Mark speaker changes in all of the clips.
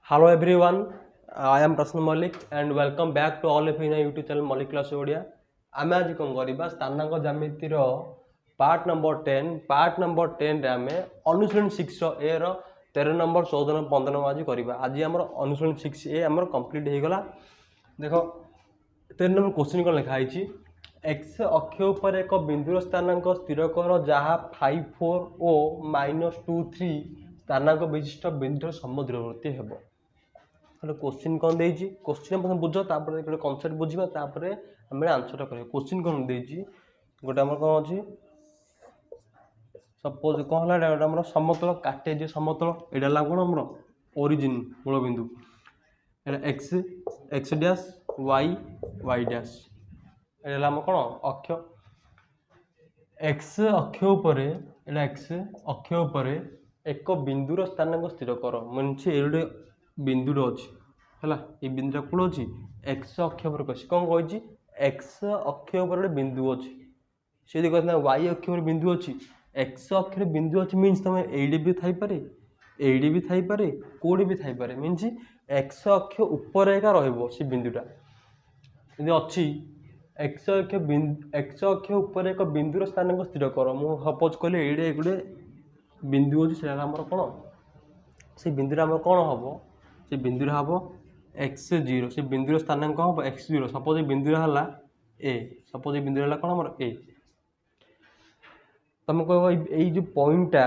Speaker 1: Hello everyone, I am Prasanna Malik and welcome back to all of you in our YouTube channel Malik Class Odia. आम आज कौन करवा स्थानांक ज्यामितिर part number 10 रे आमे अनुशीलन 6 ए रो 13 number 14 number 15 number आज करवा आज हमर अनुशीलन 6 ए हमर कंप्लीट हो गला। देखो 13 नंबर क्वेश्चन को लिखा है एक्स अक्ष उपर एक बिंदुर स्थानांक स्थिर कर जहाँ 5 4 ओ -2 3 स्थानांक विशिष्ट बिंदुर समुद्रवर्ती हेबो। क्वेश्चन कौन देजी क्वेश्चन बुझ तापर कनसेप्ट बुझा तापर आम आंसर कर क्वेश्चन कौन देजी गोटे आम कौन अच्छी सपोज कौन है गोटे समतल काटे समतल यहाँ कौन आम ओरिजिन मूलबिंदु x x dash y y dash यहाँ आम कौन अक्ष एक्स अक्ष उपर एक्स अक्ष उपर एक बिंदुर स्थानांक स्थिर कर मीन बिंदुर अच्छी है ये बिंदुटा कौन अच्छी एक्स अक्ष पर कही कौन कही एक्स अक्ष पर गोटे बिंदु अच्छी सी कहते वाई अक्ष पर बिंदु अच्छी एक्स अक्ष बिंदु अच्छी मीन्स तुम एडी भी थाईपे एडी भी थाईपे कौड़ी भी थाईपे मीन्स एक्स अक्ष उपर एका रे बिंदुटा यदि अच्छी एक्स अक्ष उपर एक बिंदुर स्थानांक स्थिर कर मु सपोज कहले ये गोटे बिंदु अच्छी से कौन से बिंदुरा कौन हम से बिंदु हम एक्स जीरो से बिंदुर स्थानांक हम एक्स जीरो सपोज बिंदु है ए सपोज बिंदु है कौन हम ए तुम कह जो पॉइंटा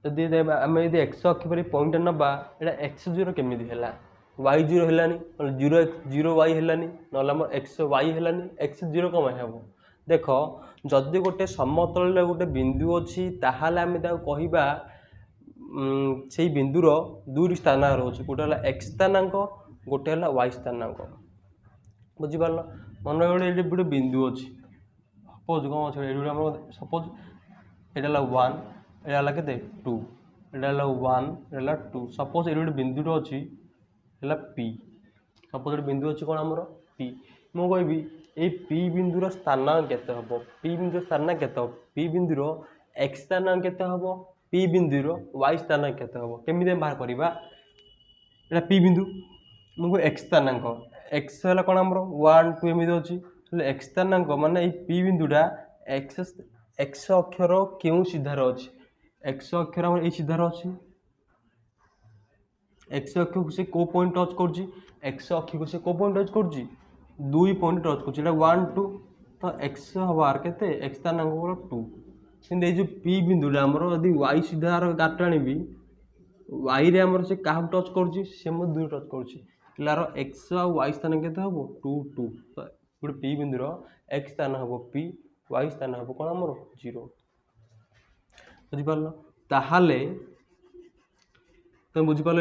Speaker 1: यदि आम यदि एक्स अक्ष पर पॉइंटा नवा यहाँ एक्स जीरो केमी है वाई जीरो है जीरो जीरो वाई है ना एक्स वाई है एक्स जीरो कम हम देख जदि गोटे समतल गोटे बिंदु अच्छी ताहले आम कहवा से बिंदुर दुई स्थानांक रोचे गोटे है एक्स स्थानांक गोटे है वाई स्थानांक बुझीपार मन गोटे गोटे बिंदु अच्छी सपोज कौन अच्छे सपोज यहाँ 1 यहाँ के 2 यहाँ 1 यहाँ 2 सपोज ये गोटे बिंदुट अच्छी है पी सपोज गोटे बिंदु अच्छी कौन आमर पी मु कहि ये पी बिंदुर स्थानांक केते हम पी बिंदुर स्थानांक केते हम पी बिंदुर एक्स स्थानांक केते हम पी बिंदुर वाई स्थानांक केते हम केमिति बाहर करबा एटा पी बिंदु मुझे एक्स स्थानांक एक्स है कौन आमर 1 2 एमती अच्छी एक्स स्थानांक माने पी बिंदुटा एक्स एक्स अक्षर क्यों सीधार अच्छी एक्स अक्षर ये सीधार अच्छी एक्स अक्ष को से को पॉइंट टच कर एक्स अक्ष को से को पॉइंट टच कर दुई पॉइंट टच कर 1 2 तो एक्स हबार के एक्स स्थानांक 2 कि जो पी बिंदुटा आमर यदि वाई सीधार काट आनी वाई रे आमर से क्या टच कर दुई टच कर एक्स आ वाई स्थान के हम 2 2 तो गोटे पी बिंदुर एक्स स्थान हम पी वाई स्थान हम कौन आमर 0 बुझिपार ताहले तुम बुझिपार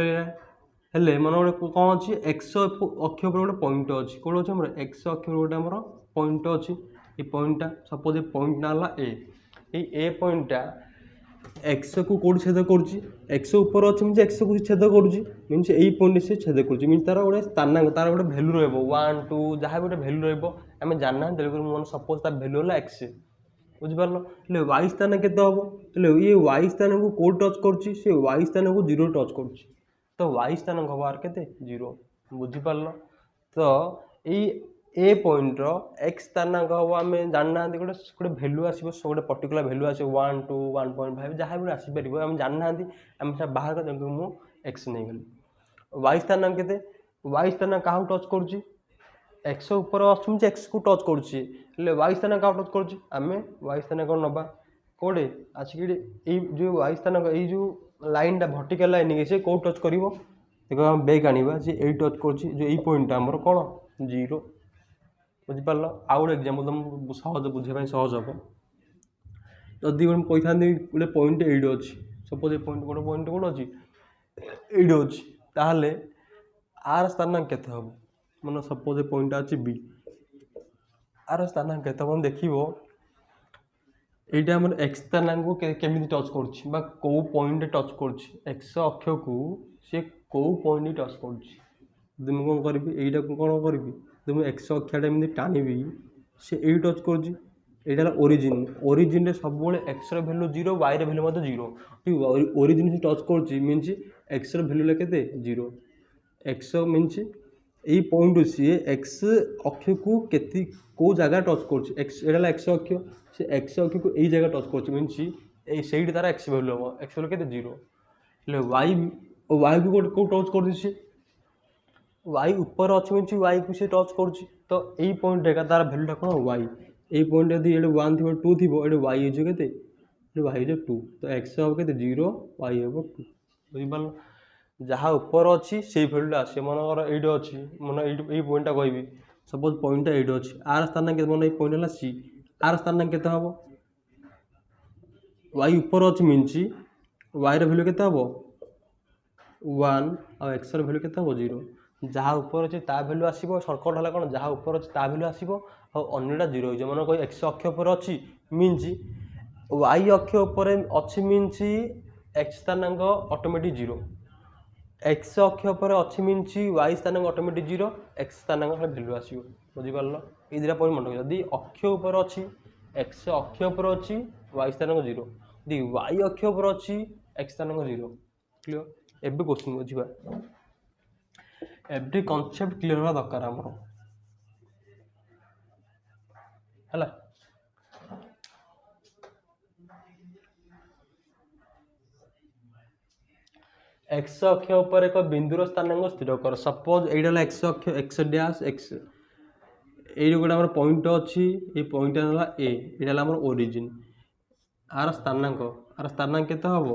Speaker 1: हेले मन गोटे कौन अच्छी एक्स अक्ष पर गोटे पॉइंट अच्छी कौन अच्छे आम एक्स अक्ष गोटे आमर पॉइंट अच्छी ये पॉइंटा सपोज पॉइंट ना ए पॉइंटा एक्स को कौट छेद कर एक्स ऊपर अच्छे मीन एक्स को छेद कर मीन यही पॉइंट से छेद कर मीन तार गोटे स्थानांक तार गोटे भैल्यू रहा 1 2 जहाँ भी गोटे भैल्यू रमें जानना मन सपोज तार भैल्यू है एक्स बुझिपार वाई स्थान के हम ये वाई स्थान को कौट टच कर वाई स्थान को 0 टच कर तो वाई स्थान हबार के 0 बुझिपार तो ए पॉइंट एक्स स्थानांक हम आम जानना गोटे गोटे भैल्यू आसो गोटे पर्टिकुलर भैल्यू आस 1 2 1.5 जहाँ भी आसपार आम जानना आम बाहर कर मुझे एक्स नहीं गली वाई स्थानांक के वाई स्थानांक क्या टच कर एक्स ऊपर आसुँ एक्स को टच कर वाई स्थानांक क्या टच कर आम वाई स्थानांक नवा कौटे आसिक जो वाई स्थानांक यो लाइनटा भर्टिकल लाइन के कौ टच कर देखो आम बैक आने से यही टच कर जो यही पॉइंट आमर कौन 0 बुझिपार आउ गोटे एक्जाम्पल तुम सहज बुझे सहज हम जदि कही था गोटे पॉइंट एट अच्छी सपोज पॉइंट गोटे पॉइंट कौन अच्छी एट अच्छी ताहले आर स्थानांक केते हम मन सपोज पॉइंट अच्छी बी आर स्थानांक केते हम देखो यहाँ आम एक्स स्थानांक को केमी टच कर कौ पॉइंट टच कर एक्स अक्ष को सी कौ पॉइंट टच कर कौन करी कौन करी मुझे एक्स अक्षाटा एमती टाणी से यही टच कर यहाँ ओरिजिन ओरिजिन सब x value 0 y value 0 origin से टच कर मीन एक्स भैल्यू के 0 एक्स मीन्स यही पॉइंट सी एक्स अक्ष को केती को जगह टच कर एक्स एटा एक्स अक्ष से एक्स अक्ष को यही जगह टच कर मीन्स से तार एक्स भैल्यू हम एक्स भैल्यू के 0 वाई वाई को कौ टच कर वाई ऊपर अच्छे मीन वाई को सी टच कर तो यही पॉइंट एका तार भैल्यूटा कौन वाई यही पॉइंट यदि ये 1 थी 2 थी ये वाई हो के वाई हो 2 तो एक्स हम के 0 वाई हम 2 बुझिपाल जहाँ ऊपर अच्छी से भैल्यूटा आसे मनकर ये अच्छी मन यही पॉइंटा कहि सपोज पॉइंटा ये अच्छी आर स्थान के मन ये पॉइंट है सी आर स्थान के हम वाई ऊपर अच्छी मीन्स वाई भैल्यू के हम 1 और एक्स भैल्यू के हम 0 जहाँ ऊपर अच्छे ता भैल्यू आसो सर्कट है कौन जहाँ ऊपर अच्छे ता भैल्यू आसो अन्यटा 0 हो मन कोई एक्स अक्ष पर अच्छी मीन्स वाई अक्ष पर अच्छी मीन्स एक्स स्थानांक ऑटोमेटिक 0 एक्स अक्ष पर अच्छी मीन्स वाई स्थानांक ऑटोमेटिक 0 एक्स स्थानांक भैल्यू आसो बुझिपार ये दुटा पॉइंट मन रखिए अक्ष उपर अच्छी एक्स अक्ष उपर अच्छी वाई स्थानांक 0 यदि वाई अक्ष उपर अच्छी एक्स स्थानांक 0 क्लियर एवं क्वेश्चन बुझा एवरी कॉन्सेप्ट क्लियर होगा दरकार आमर है एक्स अक्ष उपर एक बिंदुर स्थानांक स्थिर कर सपोज ये एक्स अक्ष एक्स डैश एक्स ये गोटे आम पॉइंट अच्छी ये पॉइंट है ए ये आम ओरिजिन आर स्थानांक केते हम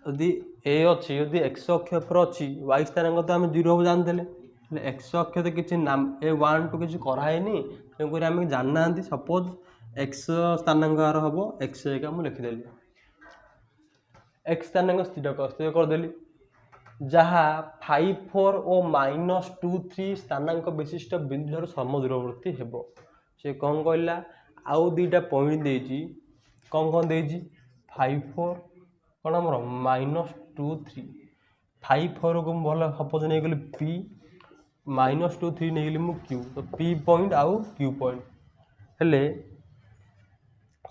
Speaker 1: यदि ए अच्छी यदि एक्स अक्ष पर अच्छी वाई स्थानांक तो आम 0 जानते एक्स अक्ष तो किसी नाम ए 1 टू किसी कराएनि तेणुक आम जानना सपोज एक्स स्थानांक आर हम एक्स एक लिखिदेली एक्स स्थानांक स्थिर करदेली जहाँ 5 4 और -2 3 स्थानांक विशिष्ट बिंदु सम दूरवर्ती हेब से कौन कहला आउ दुईटा पॉइंट देजी कौन देजी 5 4 कौन आमर -2 3 5 4 को भल सपोज नहीं गली पी -2 3 नहीं गली क्यू तो पी पॉइंट आउ क्यू पॉइंट हेले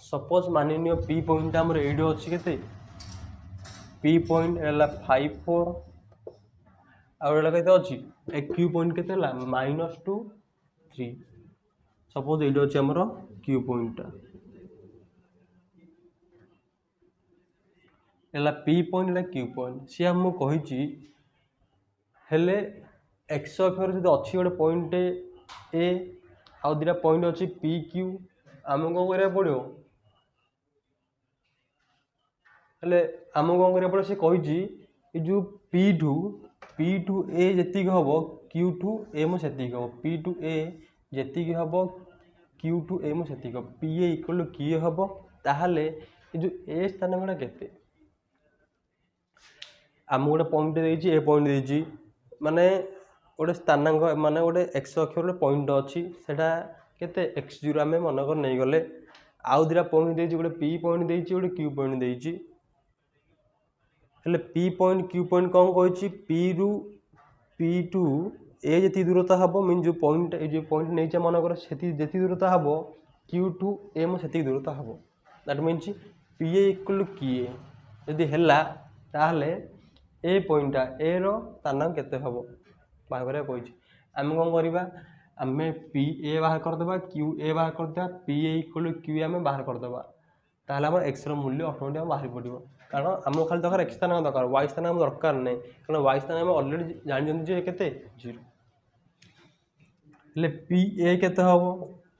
Speaker 1: सपोज मानिनियो पी पॉइंट आमर ये अच्छी के पी पॉइंट है 5 4 आउटा के अच्छी क्यू पॉइंट के -2 3 सपोज ये अच्छे आमर क्यू पॉइंटा है पी पॉइंट है क्यू पॉइंट सी आम कही हेले एक्स अक्षर जो अच्छी गोटे पॉइंट ए आउ दुटा पॉइंट अच्छी पी क्यू आम कौन करा पड़ो हेले आम कौन करा पड़ो सी कही जो पी टू ए जी हम क्यू टू ए मुझे हम पी टू ए जी हम क्यू टू ए मुझे पी ए इक्वल टू किए हम ताहले जो ए स्थानांकटा केते आम गोटे पॉइंट देजी ए पॉइंट देजी माने गोटे स्थानांक माने गोटे एक्स अक्ष गोटे पॉइंट अच्छी सेटा केते एक्स 0 आम मनकर नहीं गले आउ दुटा पॉइंट देजी गोटे पी पॉइंट देजी गोटे क्यू पॉइंट देजी हेले पी पॉइंट क्यू पॉइंट कौन कही पी रु पी टू ए जी दूरता हम मीन जो पॉइंट जो पॉइंट नहीं मनकर जी दूरता हम क्यू टू ए मुझे दूरता हम that means P A equal to किए यदि है ताहले ए पॉइंटा ए रो स्थानांक केते हम बाहर करा कही आम कौन करवा आम पी ए बाहर करदे क्यू ए बाहर करदे P A equal to Q आम बाहर करदे ताहले आम एक्स मूल्य ऑटोमेटिक बाहर पड़ो कारण आम खाली दरकार एक्स स्थानांक दरकार वाई स्थानांक दरकार नहीं कारण वाई स्थानांक ऑलरेडी जानी के 0 हेले पी ए केते हम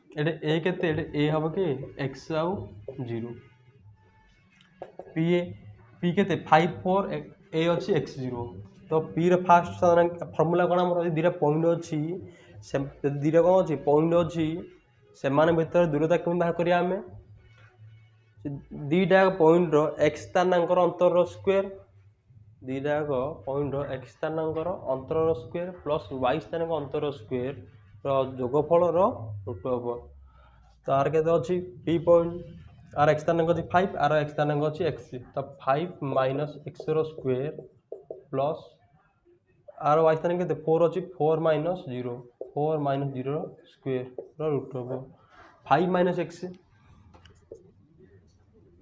Speaker 1: ए केते ए हम कि एक्स आउ 0 पी केते 5 4 ए अच्छी एक्स 0 तो पी रो फास्ट फर्मूला कौन आम दुटा पॉइंट अच्छी दुटा कौन अच्छी पॉइंट अच्छी से भर दूरता कमी बाहर करिया आम दुईटा पॉइंट रो एक्स स्थानांकर अंतर स्क्वायर दुईटा पॉइंट एक्स स्थानांकर अंतर स्क्वायर प्लस वाई स्थानांक अंतर स्क्वायर जोगफल रूट ओवर तो आर के अच्छी पी पॉइंट आर एक्स स्थानांक अच्छी 5 आर एक्स स्थानांक अच्छी एक्स तो 5 माइनस एक्स स्क्वायर प्लस आर वाई स्थानांक के 4 अच्छी 4 minus 0 square root over 5 minus x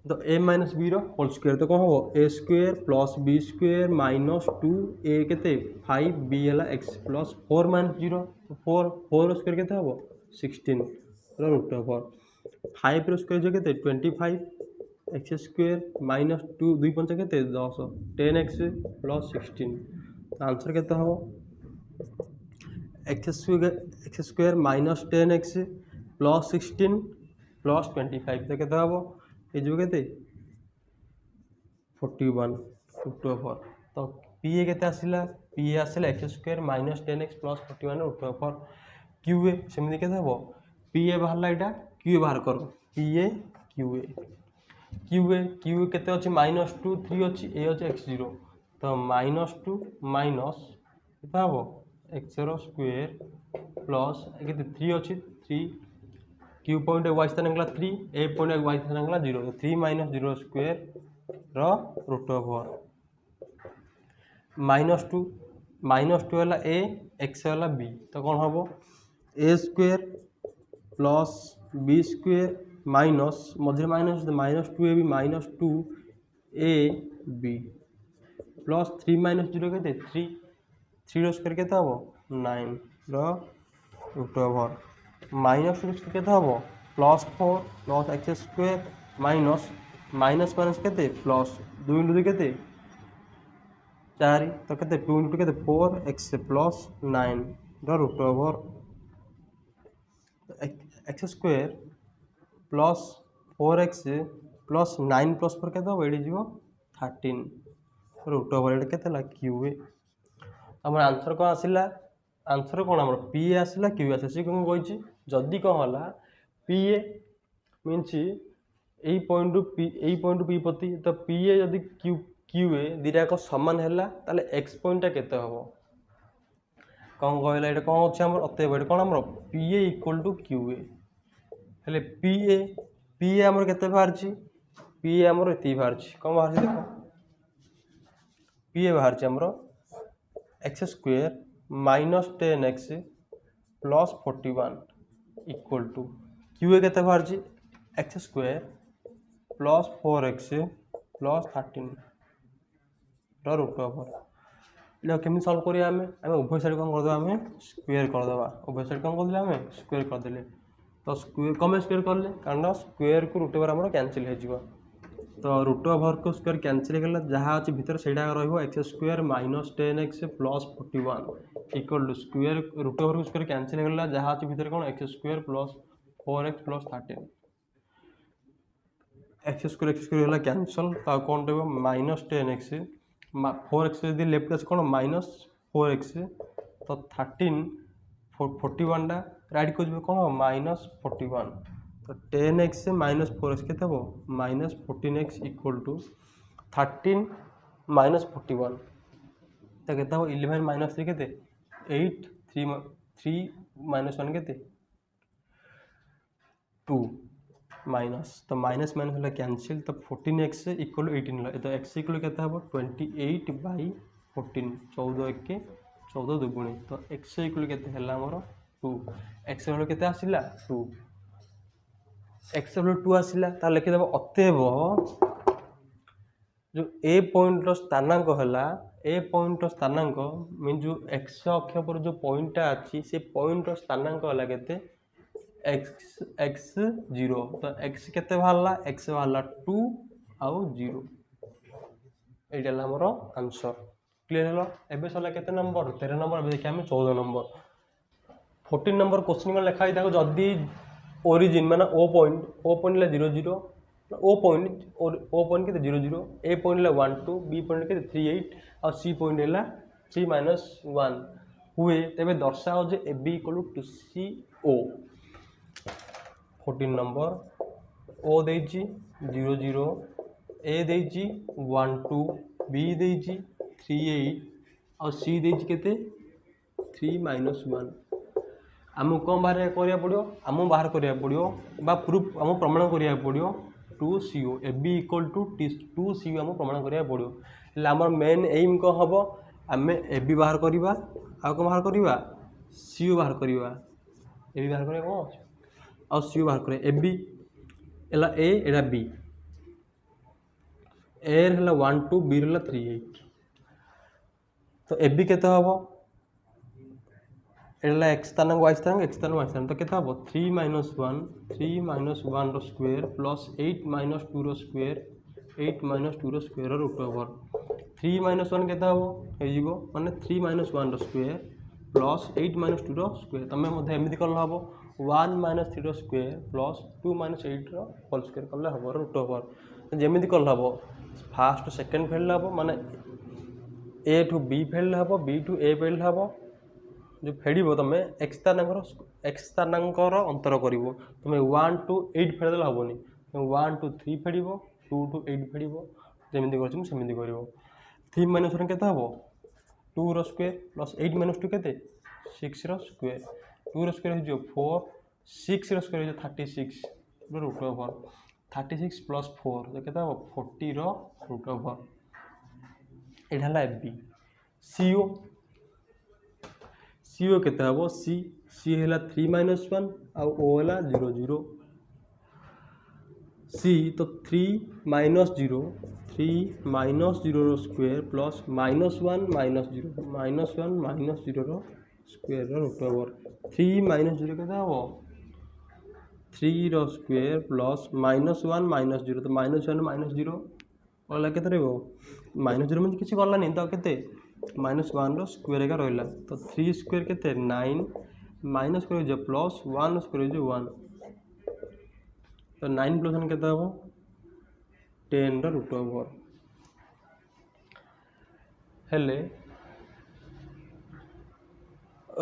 Speaker 1: तो a minus b whole square तो कौन हम a square plus b square minus 2 a के 5 बी है एक्स प्लस 4 माइनस 0 4 4 स्क्वायर के हम 16 रूट ओवर 5 स्क्वायर जो के 25 एक्स स्क्वायर माइनस 2 2 पंच के 10 10 एक्स प्लस 16 आंसर के हम x square minus 10 x plus 16 plus 25 तो के हम ये जो के 41 रूट ओवर तो पी ए के आसला पी ए आसला x square minus 10 x plus 41 root over Q A सेमती के हम पी ए बाहर यहाँ क्यू ए बाहर कर पी ए क्यू ए के माइनस 2 3 अच्छी ए अच्छे एक्स 0 तो माइनस 2 माइनस के हम एक्स स्क्वायर प्लस के 3 अच्छी 3 क्यू पॉइंट वाई स्थान गला 3 ए पॉइंट वाई स्थान गला 0 3 minus 0 square root over minus 2 है ए एक्स है बी तो कौन हम a square plus b square minus मध्य minus minus 2 a b minus 2 a b plus 3 minus 0 के 3 स्क्वायर के हम 9 रूट ओवर माइनस 2 के हम plus 4 plus x square minus minus minus के प्लस 2 इंटू 2 के 4 तो के 2 इंटू के 4 x plus 9 root over x square plus 4x plus 9 plus 4 के ये 13 रूट ओवर ये के क्यू ए आम आंसर कौन आसला आंसर कौन आम पी ए आसला क्यू आस सी कौन कही जदि कौन है पी ए मीनस यही पॉइंट पी प्रति तो पी ए जदि क्यू क्यू ए दुटा सामान है ताले एक्स पॉइंटा केते हम कौन कहला ये कौन अच्छे आम अतएव कौन आम p A equal to q a हेले पी ए आमर केते बाहर पी ए आमर ये बाहर कौन बाहर देख पी ए बाहर आमर x square minus 10 x plus 41 equal to q a के बाहर x square plus 4x plus 13 root over केमी सल्व करिया आम उभय साइड कौन करदे आम स्क्वायर करदे उभय साइड कौन करदे आम स्क्वायर करदे तो स्क्वायर कम स्क्वायर कले कारण स्क्वायर को रूट ओवर आम कैंसिल हो तो रूट ओवर को स्क्वायर कैंसिल होगा जहाँ अच्छे भितर से x square minus 10 x plus 41 equal to square root over को स्क्वायर कैंसिल होगा जहाँ अच्छे भितर कौन x square plus 4x plus 13 x square है कैंसल तो कौन रहा माइनस 10 एक्स 4x यदि लेफ्ट आस कौन माइनस 4x तो 13 41 राइट को कौन माइनस 41 तो 10x से माइनस 4x के minus 14x equal to 13 minus 41 तो कहता हो 11 माइनस 3 के 8 3 माइनस 1 के 2 माइनस तो माइनस माइनस है कैंसिल तो 14x इक्वल टू 18 है तो x इक्वल कहता है 28 बाई 14 14 एक के 14 दुगुणी तो x इक्वल कहते हैं आमर 2 x वालों के आसला 2 एक्स वालों 2 आसला ता लिखिदेव अतएव जो ए पॉइंट स्थानांक है ए पॉइंट स्थानांक मीन जो एक्स अक्ष पर जो पॉइंटा अच्छी से पॉइंट स्थानांक है के एक्स 0 तो एक्स केते बाहरला एक्स बाहरला 2 आउ 0 ये आमर आंसर क्लीयर है एबे सरला केते नंबर 13 नंबर देखिए आम 14 नंबर 14 नंबर क्वेश्चन में लिखा है जदि ओरिजिन माने ओ पॉइंट ले 0 0 ओ पॉइंट के 0 0 ए पॉइंट ले 1 2 बी पॉइंट के 3 8 और सी पॉइंट है 3 माइनस 1 हुए तेरे दर्शाओ जे a b equal to c ओ 14 नंबर ओ देजी 0 0 ए देजी 1 2 बी देजी 3 8 और सी देजी केते 3 माइनस 1 आमको कौन बाहर करिया पड़ो आम बाहर करिया पड़ो बा प्रूफ आम प्रमाण करिया पड़ो 2CO A b equal to 2CO आम प्रमाण करिया पड़ो आमर मेन एम कौन हम आम ए बी बाहर करवा आ कौन बाहर करवा CO बाहर करवा ए बी बाहर करा कौन और CO बाहर करा ए बी एला ए एटा बी ए है 1 2 बी है 3 8 तो ए बी केते हम एला एक्स स्थानांक वाई स्थानांक एक्स स्थानांक वाई स्थानांक तो केते हम 3 - 1 रो स्क्वायर प्लस 8 - 2 रो स्क्वायर 8 - 2 रो स्क्वायर रूट ओवर 3 - 1 केते हम हे जीवो माने 3 - 1 रो स्क्वायर प्लस 8 - 2 रो स्क्वायर तमे मध्ये एमिति करल हबो 1 - 3 रो स्क्वायर प्लस 2 - 8 रो होल स्क्वायर करले हबो रूट ओवर जेमिति करल हबो फर्स्ट सेकंड फेल हबो माने ए टू बी फेल हबो बी टू ए फेल हबो जो फेड़ तुम एक्स स्थानांकर अंतर कर तुम 1 to 8 फेरदेले हेनी 1 to 3 फेड़ 2 to 8 फेड़ जमी करमी कर 3 - 1 के 2 रो स्क्वायर प्लस 8 - 2 के 6 रो स्क्वायर 2 रो स्क्वायर हो 4 6 रो स्क्वायर हो 36 रूट ओवर 36 प्लस 4 के 40 रो रूट ओवर यहाँ है बी सीओ सीओ केते हबो सी सी है 3 - 1 आ ओ है 0 0 सी तो 3 - 0 3 - 0 रो स्क्वायर प्लस -1 - 0 -1 - 0 रो स्क्वायर रूट ओवर 3 - 0 केते हबो 3 रो स्क्वायर प्लस -1 - 0 तो -1 - 0 वाला केते रहबो -0 में किसी गलानी तो केते -1 रो स्क्वायर का रहिला तो 3 स्क्वायर केते 9 माइनस कर प्लस 1 स्क्वायर 1 तो 9 + 1 केते हबो 10 रो रूट ओवर हेले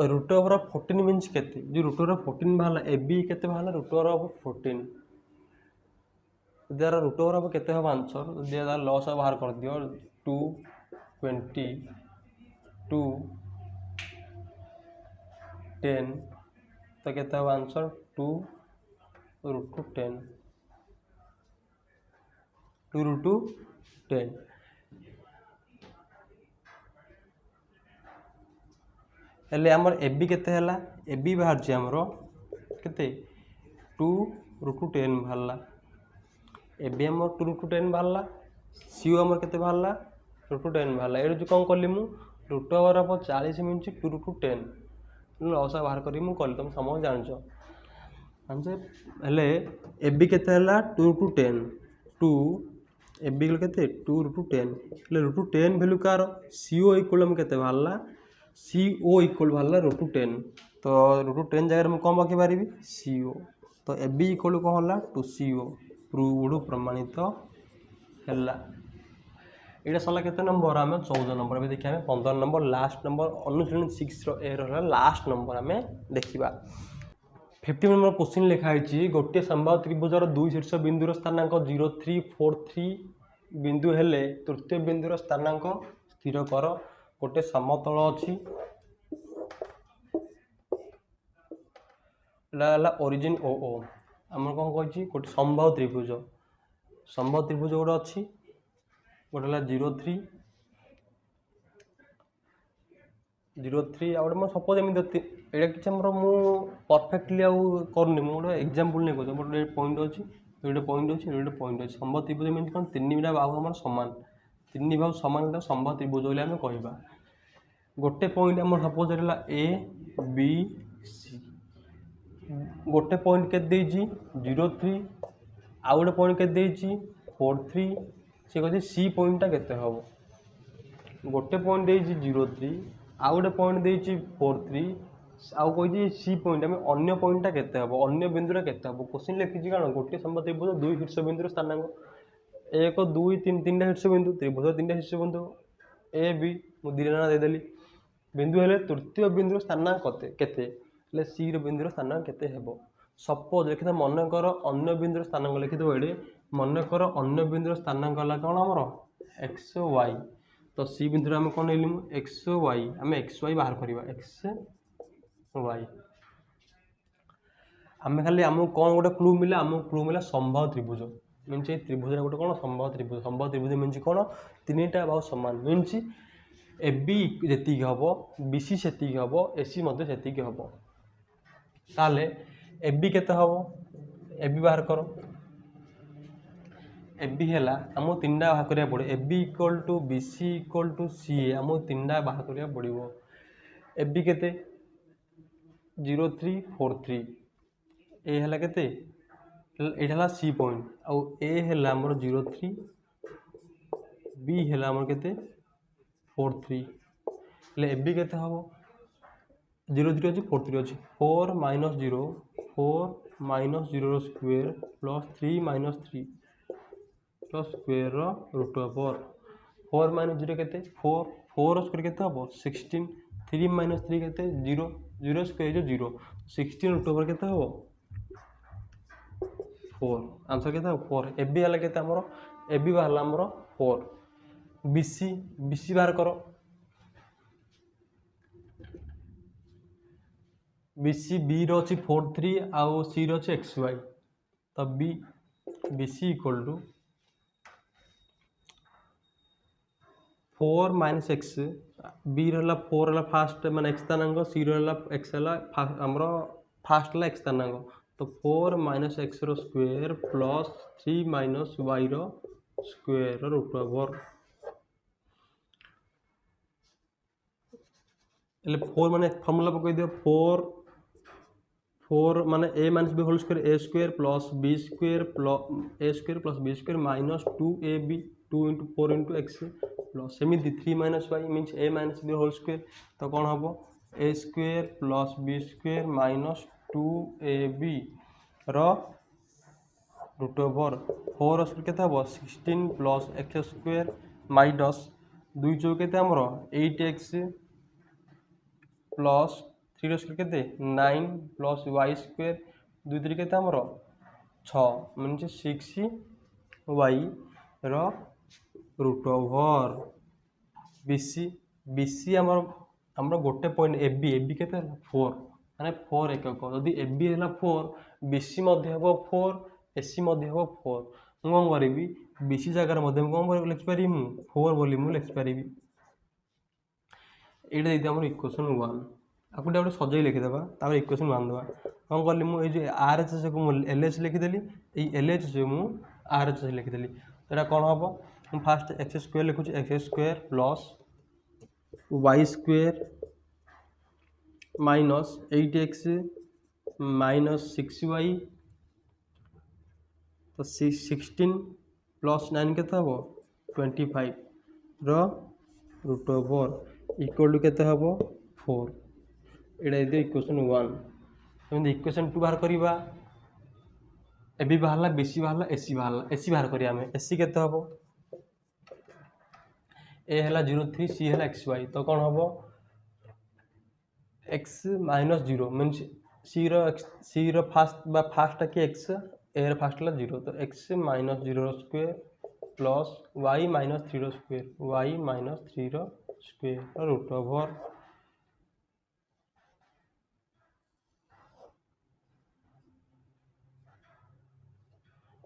Speaker 1: रूट ओवर 14 मीन्स केते जो रूट ओवर 14 बाहला ए बी केते बाहला रूट ओवर 14 देयर रूट ओवर अब केते हबो आंसर देयर लॉस बाहर कर दियो 220 2 10 तो केते हबो आंसर 2 √10 2 √10 हेले हमर ए बी केते हला ए बी बाहर छी हमर केते 2 √10 बाहरला ए बी हमर 2 √10 बाहरला सी हमर केते बाहरला √10 बाहरला ए जो कोन करली मु रूट ओवर ऑफ 40 मीन्स 2 √10 लॉस बाहर करी मु कहली तुम समझ जानछो आंसर हेले ए बी केते हला 2 √10 2 ए बी केते 2 √10 हेले √10 वैल्यू कार सीओ इक्वल हम केते बाहरला सीओ इक्वल बाहरला √10 तो √10 जगह में कौन रखी पारि सीओ तो ए बी इक्वल कौन हला 2 सीओ प्रूव्ड प्रमाणित हैला एटा सरला केते नंबर आमे 14 नंबर में देखिया 15 नंबर लास्ट नंबर अनुशीलन 6 रो ए रो लास्ट नंबर आमे देखिबा 50 नंबर क्वेश्चन लिखा है गोटे संभाव त्रिभुजर दुई शीर्ष बिंदुर स्थानांक 0 3 4 3 बिंदु हेले तृतीय बिंदुर स्थानांक स्थिर कर गोटे समतल अच्छी ओरिजिन ओ ओ आम कौन कही गोटे संभाव त्रिभुज गोटे अच्छी गोटे 0 3 0 3 आ गए सपोज एमती ये कि मु परफेक्टली करनी मुझे एग्जांपल नहीं कहूँ गोटे पॉइंट अच्छी ये पॉइंट अच्छी ये पॉइंट अच्छी संभाव त्रिभुज मीन कौन 3 बाहु आम सामान 3 बाहु सामान संभाव त्रिभुज बोली आम कह गोटे पॉइंट आम सपोज है ए बी सी गोटे पॉइंट के 0 3 आउ गोटे पॉइंट के 4 3 सी कहते सी पॉइंटा केते हम गोटे पॉइंट 0 3 आउ गोटे पॉइंट 4 3 आउ कही सी पॉइंट आम अन्य पॉइंटा केते हम अन्य बिंदुरा केते हम क्वेश्चन लिखी कौन गोटे संभाव त्रिभुज दुई शीर्ष बिंदुर स्थानांक 1 2 3 3 शीर्ष बिंदु त्रिभुज 3 शीर्ष बिंदु ए बी मुझे 2 ना देदेली बिंदु हेले तृतीय बिंदुर स्थानांक केते सी बिंदुर स्थानांक केते हेबो सपोज लिखिथा मनकर अन्य बिंदुर स्थानांक लिखिदेव ये मनकर अन्य बिंदुर स्थानांक है कौन आमर एक्स वाई तो सी बिंदु आम कौन नहीं एक्स वाई आम एक्स वाई बाहर करवा एक्स वाई आम खाली आमको कौन गोटे क्लू मिला आमको क्लू मिला संभाव त्रिभुज मीन त्रिभुज गोटे कौन संभाव त्रिभुज मीन कौन 3टा बाहु समान मीन ए बी जी हम बी सी से हम ए सी से हम ताले ए बी केते हम ए बी बाहर कर ए बी है आम तीनटा बाहर करा पड़े a b equal to b c equal to c a आम तीनटा बाहर करा पड़ो ए बी के 0343 ए है के ये सी पॉइंट आउ ए है आमर 03 बी है आमर के 43 ए बी के हम 03 अच्छी 43 अच्छी 4 minus 0 4 minus 0 square plus 3 minus 3 plus square root over 4 minus 0 के 4 4 स्क्वेयर के हम 16 3 माइनस 3 के 0 0 स्क्वेयर जो 0 16 रूट ओवर के हम 4 आंसर के 4 ए बी है के ए बी बाहर आमर 4 बी सी बाहर कर बी सी बी री 43 आउ सी री एक्स वाई तो b c equal to 4 minus x b रहा 4 है फास्ट मान एक्स स्थानांक सी रहा एक्स है आमर फास्ट है एक्स स्थानांक तो 4 माइनस एक्स रो स्क्वेयर प्लस 3 माइनस वाई रो स्क्वेयर रूट ओवर 4 माने फॉर्मूला पकई दियो 4 माने a minus b whole square a square plus b square plus b square minus 2ab 2 into 4 into x plus सेमिति 3 minus y means a minus b whole square तो कौन हम a square plus b square minus 2ab root over 4 square के हम 16 plus x square minus 2 चौक के 8x plus 3 square के 9 plus y square 2 3 के 6 mean 6 y root over b c आमर गोटे पॉइंट ए बी के 4 माने 4 एकक जदि ए बी है 4 बी सी हम 4 ए सी हम 4 मुझे कौन करी बी सी जगार कौन लिखिपारि 4 बोली मुझे लिखिपारि ये आम इक्वेशन 1 आपको गोटे सजाई लिखिदेवा इक्वेशन 1 देवा कौन कली मुझे आर एच एस को एल एच लिखिदेली एल एच एस मुझे आर एच एस लिखिदेली तो यहाँ कौन हम मुझे फास्ट एक्स स्क्वायर लिखुची x square plus y square minus 8x minus 6y तो 16 प्लस 9 के 25 रूट ओवर इक्वल टू के 4 ये इक्वेशन 1 इक्वेशन 2 बाहर करवा ए बी बाहर बी सी बाहर ए सी बाहर करिया ए सी के ए है 03 सी है एक्स वाई तो कौन हम एक्स माइनस 0 मीन सी फास्ट कि एक्स ए फास्ट है 0 तो x minus 0 square plus y minus 3 square y minus 3 square root over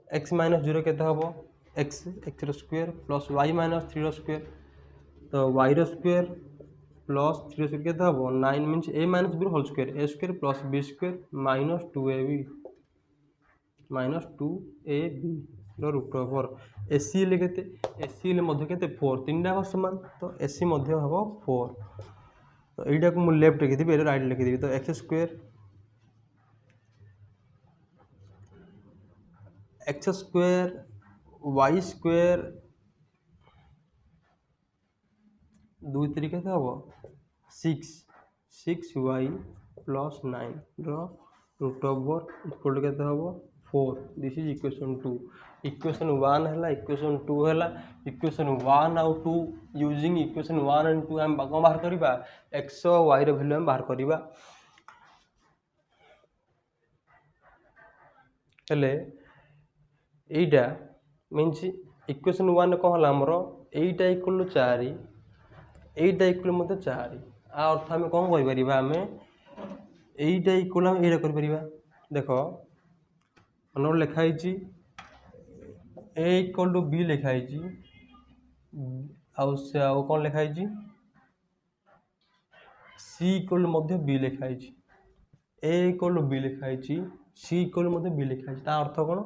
Speaker 1: x minus 0 के हम x square plus y minus 3 square तो वाई स्क्वेयर प्लस 3 स्क्वेयर के हम 9 means a minus b whole square a square plus b square minus 2ab root over a सी के ए सी के 4 तीन सामान तो ए सी हम 4 तो यहाँ को मुझे लेफ्ट लिखिदेवी ये राइट लिखिदेवी तो एक्स स्क्वेयर वाई स्क्वेयर 2 3 के हम 6 y plus 9 root over equal के हम 4 दिस इज इक्वेशन 2 इक्वेशन 1 है इक्वेशन 2 है इक्वेशन 1 आउ 2 यूजिंग इक्वेशन 1 एंड 2 आम कौन बाहर करवा एक्स वाई वैल्यू आम बाहर करवा एटा मीन्स इक्वेशन 1 कौन है आमर एटा इक्वल टू 4 एटा इक्वल मत 4 आ अर्थ आम कौन कर आम एटा इक्वल आम ये कर देख मन लिखाई ए इक्वल टू बी लिखाई आउ कौन लिखाई सी इक्वल बी लिखाई ए इक्वल बी लिखाई सी इक्वल बी लिखाई अर्थ कौन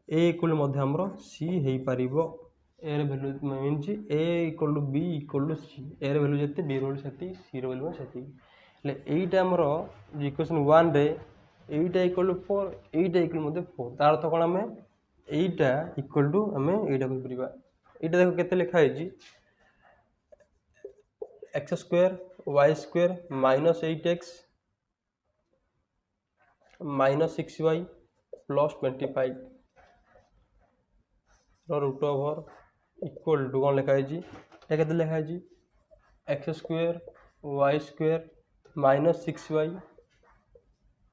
Speaker 1: ए इक्वल मध्य हमर सी हे पारिबो ए रे value means a equal to b equal to c a रे वैल्यू जते बी रे वैल्यू सेती सी रे वैल्यू सेती ले एटा हमर इक्वेशन 1 रे एटा इक्वल टू 4 एटा इक्वल मध्य 4 तार अर्थ कोन हमें एटा इक्वल टू हमें एटा को परिबा एटा देखो केते लिखा है जी x square y square minus 8x minus 6y plus 25 root over equal to कौन लिखा है जी ये केते लिखा है जी x square y square minus 6y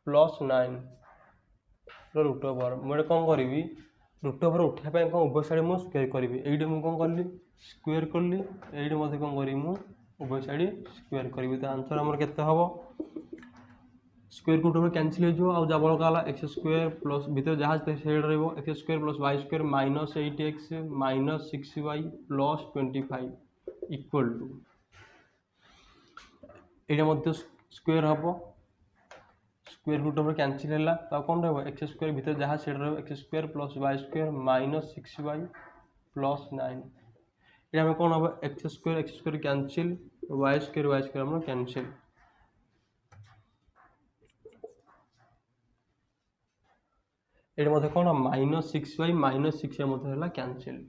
Speaker 1: plus 9 root over मुझे कौन करी रूट ओवर उठापी कौन उभय साइड मुझे स्क्वायर करी ये मुझे कौन कली स्क्वायर कली ये मत कौन करी उभय साइड स्क्वायर करी तो आंसर आमर केते हम स्क्वायर रूट ओवर कैंसिल हो आ जब बड़का एक्स स्क्वायर प्लस भीतर जहाँ सेड x square plus y square minus 8x minus 6y plus 25 equal to ये स्क्वायर हम स्क्वायर रूट ओवर कैंसिल है तो कौन रहा एक्स स्क्वायर भीतर जहाँ सेड x square plus y square minus 6y plus 9 ये हमें कौन हम x square cancel y square हम कैंसिल ये मत कौन माइनस 6y माइनस 6y मत है कैंसिल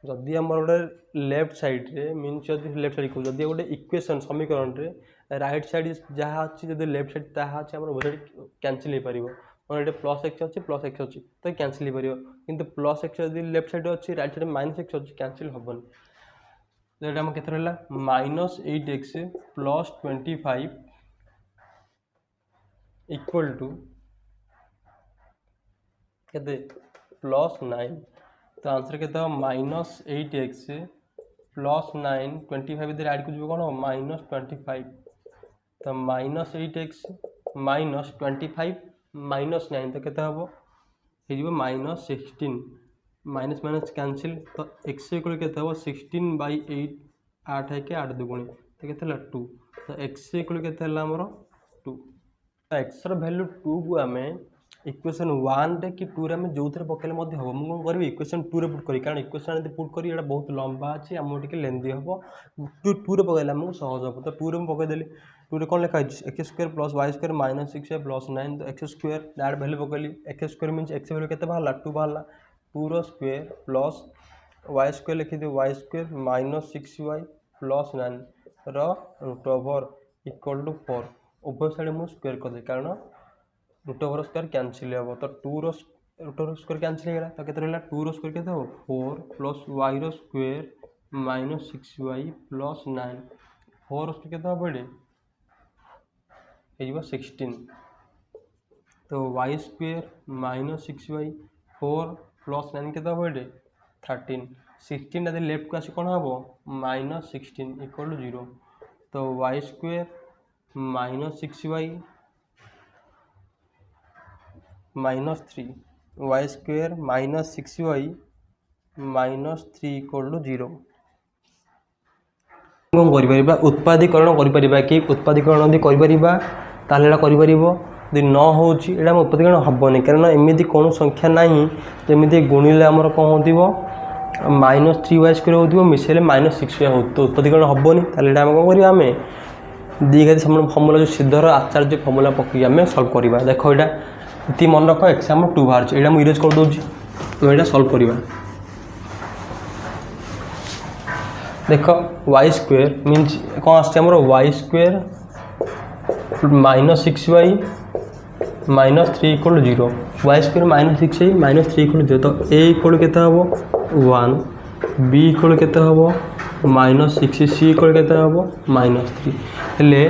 Speaker 1: जदि आम गोटे लेफ्ट साइड रे मीन्स लेफ्ट साइड जदि गोटे इक्वेशन समीकरण रे राइट साइड जहाँ अच्छी जब लेफ्ट साइड ताहा अच्छे आम कैंसिल हो पार ये प्लस एक्स अच्छी प्लस एक्स अच्छी तो कैंसिल हो पार कि प्लस एक्स जब लेफ्ट साइड अच्छी राइट साइड माइनस एक्स अच्छी कैंसिल हेनी तो ये केत रहा minus 8x plus 25 equal to केते प्लस 9 तो आंसर केते माइनस 8x प्लस 9 25 इधर ऐड कर कौन माइनस 25 तो माइनस 8x माइनस 25 माइनस 9 तो केते हम हो माइनस 16 माइनस माइनस कैंसिल तो x इक्वल केते हम 16/8 8 है कि 8 दुगुणी तो केते 2 तो x इक्वल केते हमर 2 तो x रो वैल्यू 2 को हमें इक्वेशन 1 रे कि 2 रे हम जो थे पकेले हम मुझे कौन करी इक्वेशन 2 रे पुट करी कारण इक्वेशन यदि पुट करी बहुत लंबा अच्छी आम टे लेंदी हम 2 रे पकड़े आमको सहज हम तो 2 रे पकईदेली 2 रे कौन लिखा x square plus y square minus 6 plus 9 तो एक्स स्क्वायर डायरेक्ट वैल्यू पकईली x square mean x value केते बाहर 2 बाहर 2 रो स्क्वायर प्लस वाई स्क्वायर लिखी दी y square minus 6y plus 9 root over equal to 4 उभय साइड मुझे स्क्वायर करदे कारण रूट ओवर स्क्वायर कैंसिल हम तो 2 रो रूट ओवर स्क्वायर कैंसिल हो तो केते रहा 2 रो स्क्वायर केते 4 प्लस वाई रो square minus 6y plus 9 4 square केते हम ये 16 तो y square minus 6y 4 plus 9 केते हम 13 16 यदि लेफ्ट को आस कौन हम माइनस 16 इक्वल टू 0 तो y square minus 6y minus 3 y square minus 6y minus 3 equal to 0 कौन कर उत्पादीकरण कि उत्पादीकरण यदि यदि न हो उत्पादीकरण हेनी कारण एमती कौन संख्या ना जमी गुणिले आमर कौन हो माइनस 3y स्क्वायर हो मिसेले माइनस 6y हो तो उत्पादीकरण हेनी तेल आम कौन करें दीघाती फर्मूला जो सिद्धर आचार्य फर्मूला पकई आम सल्व करवा देख ये मन रख एक्जाम 2 बाहर यहाँ मुझे इरेज कर दूसरी यहाँ सल्व करवा देख वाई स्क्वायर मीन्स कौन आम y square minus 6y minus 3 equal 0 y square minus 6y minus 3 equal 0 तो ए इक्वल के 1 बी इक्वल के माइनस 6 सी इक्वल के माइनस 3 हेले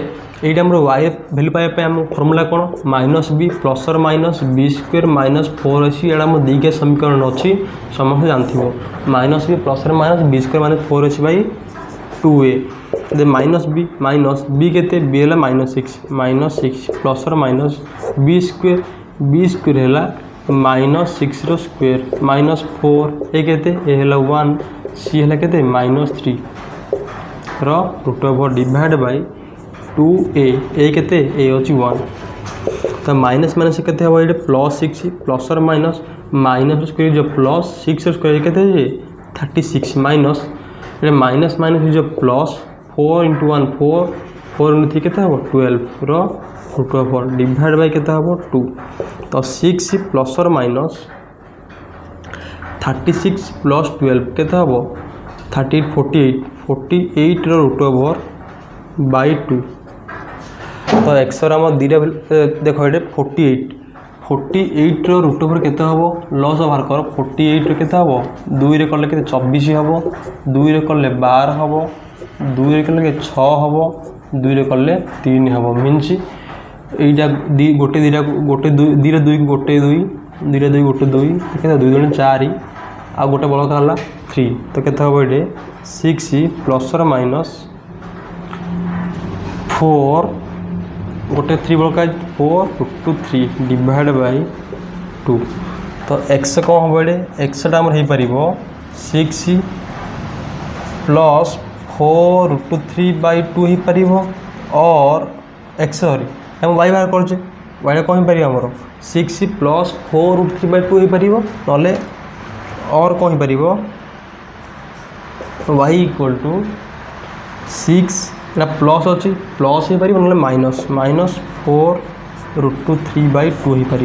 Speaker 1: ये वाई भैल्यू पाइबा आम फर्मूला कौन माइनस बी प्लस और माइनस बी स्क्वायर माइनस 4 अच्छी यहाँ आम दीघा समीकरण अच्छी समस्त जानते माइनस बी प्लस और माइनस बी स्क्वायर माइनस 4 अच्छी बाई 2a माइनस बी के बी है माइनस 6 प्लस और माइनस बी स्क्वायर है माइनस 6 रो स्क्वायर माइनस 4 ए के 1 सी है के minus 3 root over divide by 2a a के ए अच्छी 1 तो माइनस माइनस के प्लस 6 प्लस और माइनस माइनस स्क्वायर जो प्लस 6 स्क्वायर के 36 माइनस माइनस माइनस जो प्लस 4 इंटू 1 4 4 इंटू 3 के 12 √4 डिवाइड बाय के 2 तो 6 प्लस और माइनस 36 प्लस 12 के 38 48 √4 बाय 2 तो एक्स आम दीटा देख ये 48 √4 के लस बाहर कर 48 के 2 रे कले के 24 हम 2 रे कले 12 हम 2 रे कले 6 हम 2 रे कले 3 हम मीन्स यहीटा गोटे दीटा गोटे दीटा 2 गोटे 2 दीटा 2 गोटे 2 के 2 जन 4 आ गोटे बड़का है 3 तो के ये 6 प्लस और माइनस 4 गोटे 3 बड़का 4 √2 3 डिवाइड बाय 2 तो एक्स कौन हम ये एक्स टा हो पार 6 प्लस 4 √2 3 बाय 2 हो पार और एक्स सॉरी हम वाई बाहर कर वाई कौन हो पार आमर 6 प्लस 4 √3 बाय 2 हो पार ना और कौन हो पार वाई इक्वल टू 6 प्लस अच्छी प्लस हो पार ना माइनस माइनस 4 √2 3 बाय 2 हो पार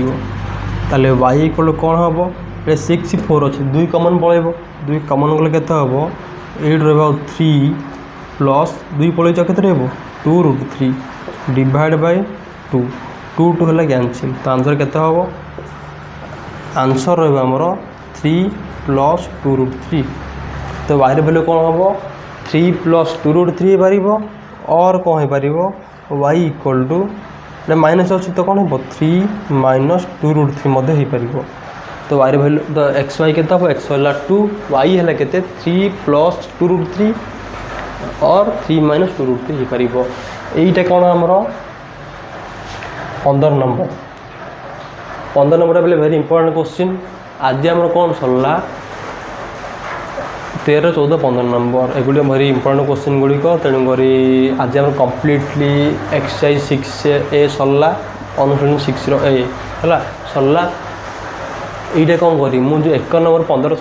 Speaker 1: ताले वाई इक्वल कौन हम ये 6 4 अच्छे 2 कमन पड़े 2 कमन गले के हम 8 3 प्लस 2 पड़े के 2 √3 डिवाइड बाय 2 2 2 है कैंसिल तो आंसर के हम आंसर रमर 3 प्लस 2 √3 तो वाई वैल्यू कौन हम 3 प्लस 2 √3 हो पार और कौन हो पार वाई इक्वल टू माइनस अच्छी तो कौन हो 3 माइनस 2 √3 हो पार तो वाई वैल्यू तो एक्स वाई के एक्स है 2 वाई है के 3 प्लस 2 √3 और 3 माइनस 2 √3 हो पार यहीटा कौन आमर 15 नंबर बोले वेरी इंपोर्टेंट क्वेश्चन आज आम कौन सरला 13 14 15 नंबर एगुड़ी वेरी इंपोर्टेंट क्वेश्चन गुड़िक तेणुक आज आम कम्प्लीटली एक्सरसाइज 6A सरला अनुशीलन 6 ए है सरला यहीटा कौन करी मुझे 1 नंबर 15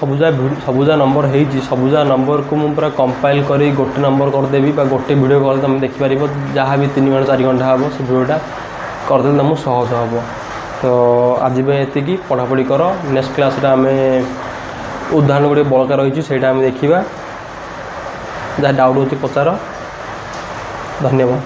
Speaker 1: सबुजा नंबर है सबुजा नंबर को मुझे पूरा कंपाइल कर गोटे नंबर करदेवी गोटे वीडियो कल तुम देखिपार जहाँ भी 3 घंटा 4 घंटा हम से वीडियोटा करदे तुमको सहज हम तो आज ये पढ़ापढ़ी कर नेक्स्ट क्लास आम उदाहरण गोटे बड़का रही है आम देखा जहाँ डाउट हो पचार धन्यवाद।